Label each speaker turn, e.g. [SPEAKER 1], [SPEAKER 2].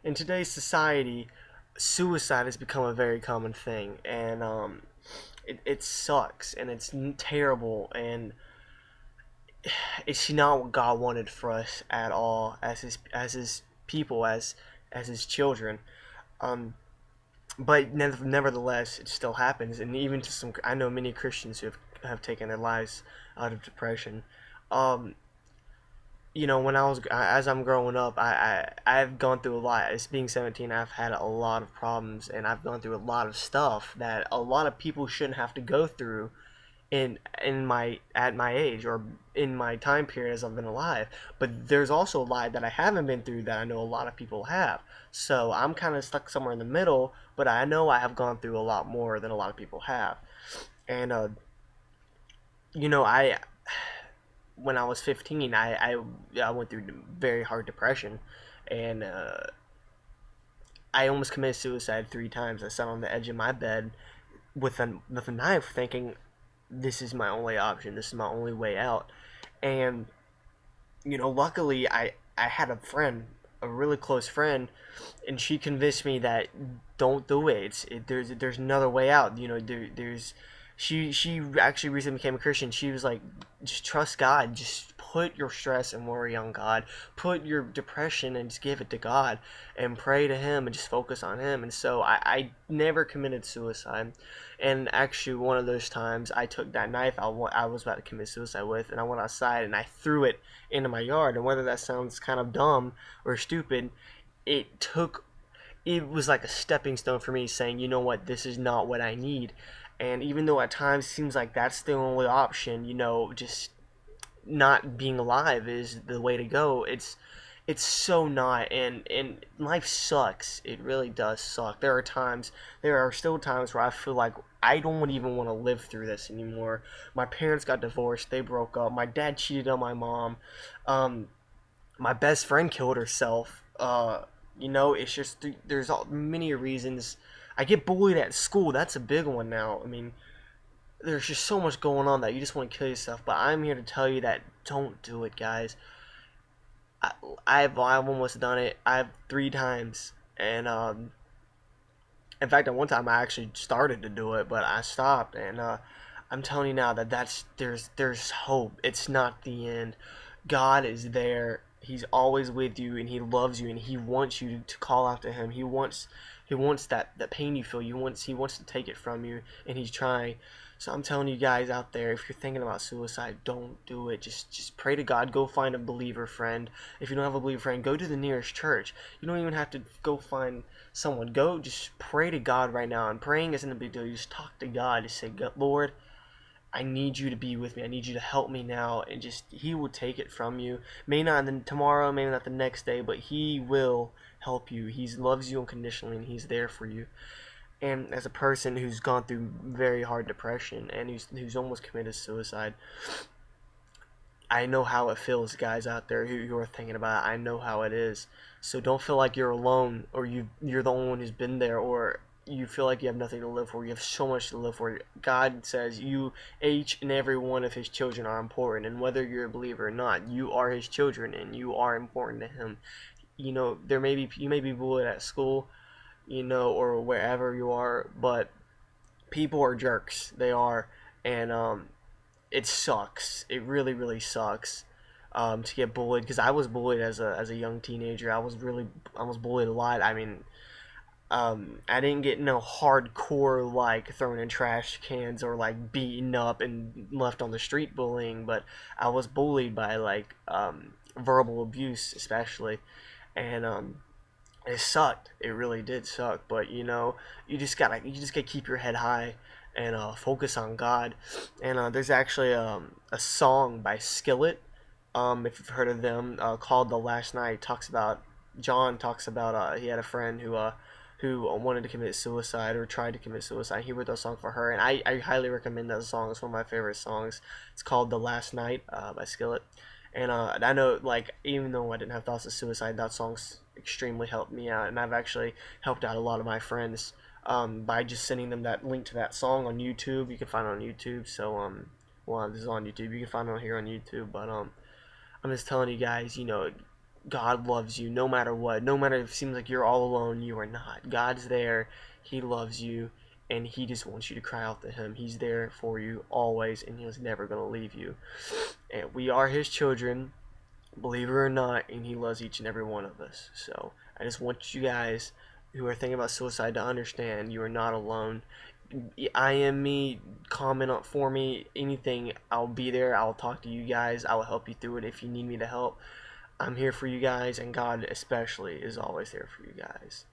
[SPEAKER 1] in today's society, suicide has become a very common thing, and it sucks and it's terrible, and it's not what God wanted for us at all as his people, as his children. Um, but nevertheless, it still happens, and even to some, I know many Christians who have taken their lives out of depression. Um, when as I'm growing up, I've gone through a lot. As being 17, I've had a lot of problems, and I've gone through a lot of stuff that a lot of people shouldn't have to go through in my at my age or in my time period as I've been alive. But there's also a lot that I haven't been through that I know a lot of people have. So I'm kind of stuck somewhere in the middle, but I know I have gone through a lot more than a lot of people have. And I when I was 15, I went through very hard depression, and I almost committed suicide 3 times. I sat on the edge of my bed with a knife, thinking this is my only option. This is my only way out. And luckily, I had a friend, a really close friend, and she convinced me that don't do it. There's another way out. There's she actually recently became a Christian. She was like, just trust God. Just put your stress and worry on God. Put your depression and just give it to God and pray to Him and just focus on Him. And so I never committed suicide. And actually, one of those times, I took that knife I was about to commit suicide with, and I went outside and I threw it into my yard. And whether that sounds kind of dumb or stupid, it took it was like a stepping stone for me, saying, you know what, this is not what I need. And even though at times it seems like that's the only option, just not being alive is the way to go. It's so not, and life sucks. It really does suck. There are still times where I feel like I don't even want to live through this anymore. My parents got divorced. They broke up. My dad cheated on my mom. Um, my best friend killed herself. It's just there's many reasons. I get bullied at school. That's a big one now. I mean, there's just so much going on that you just want to kill yourself. But I'm here to tell you that don't do it, guys. I've almost done it. I've 3 times, and in fact, at one time I actually started to do it, but I stopped. And I'm telling you now that there's hope. It's not the end. God is there. He's always with you, and He loves you, and He wants you to call out to Him. He wants that pain you feel. He wants to take it from you, and He's trying. So I'm telling you guys out there, if you're thinking about suicide, don't do it. Just pray to God. Go find a believer friend. If you don't have a believer friend, go to the nearest church. You don't even have to go find someone. Go just pray to God right now. And praying isn't a big deal. You just talk to God. Just say, Lord, I need you to be with me. I need you to help me now. And just, He will take it from you. Maybe not tomorrow, maybe not the next day, but He will help you. He loves you unconditionally, and He's there for you. And as a person who's gone through very hard depression and who's almost committed suicide, I know how it feels, guys out there who are thinking about it. I know how it is. So don't feel like you're alone, or you're the only one who's been there, or you feel like you have nothing to live for. You have so much to live for. God says each and every one of His children are important, and whether you're a believer or not, you are His children, and you are important to Him. You may be bullied at school, or wherever you are, but people are jerks. They are, and it sucks. It really, really sucks. To get bullied, because I was bullied as a young teenager. I was bullied a lot. I mean, I didn't get no hardcore like thrown in trash cans or like beaten up and left on the street bullying, but I was bullied by like verbal abuse especially, and it sucked. It really did suck. But you just gotta keep your head high and focus on God. And there's actually a song by Skillet, if you've heard of them, called "The Last Night." John talks about he had a friend who wanted to commit suicide or tried to commit suicide. He wrote that song for her, and I highly recommend that song. It's one of my favorite songs. It's called "The Last Night" by Skillet. And I know, like, even though I didn't have thoughts of suicide, that song's extremely helped me out, and I've actually helped out a lot of my friends by just sending them that link to that song on YouTube. You can find it on YouTube. So well, this is on YouTube. You can find it here on YouTube. But I'm just telling you guys, God loves you no matter what. No matter if it seems like you're all alone, you are not. God's there. He loves you, and He just wants you to cry out to Him. He's there for you always, and He's never going to leave you. And we are His children, believe it or not, and He loves each and every one of us. So I just want you guys who are thinking about suicide to understand you are not alone. I am me, comment on for me, anything, I'll be there. I'll talk to you guys. I will help you through it if you need me to help. I'm here for you guys, and God especially is always there for you guys.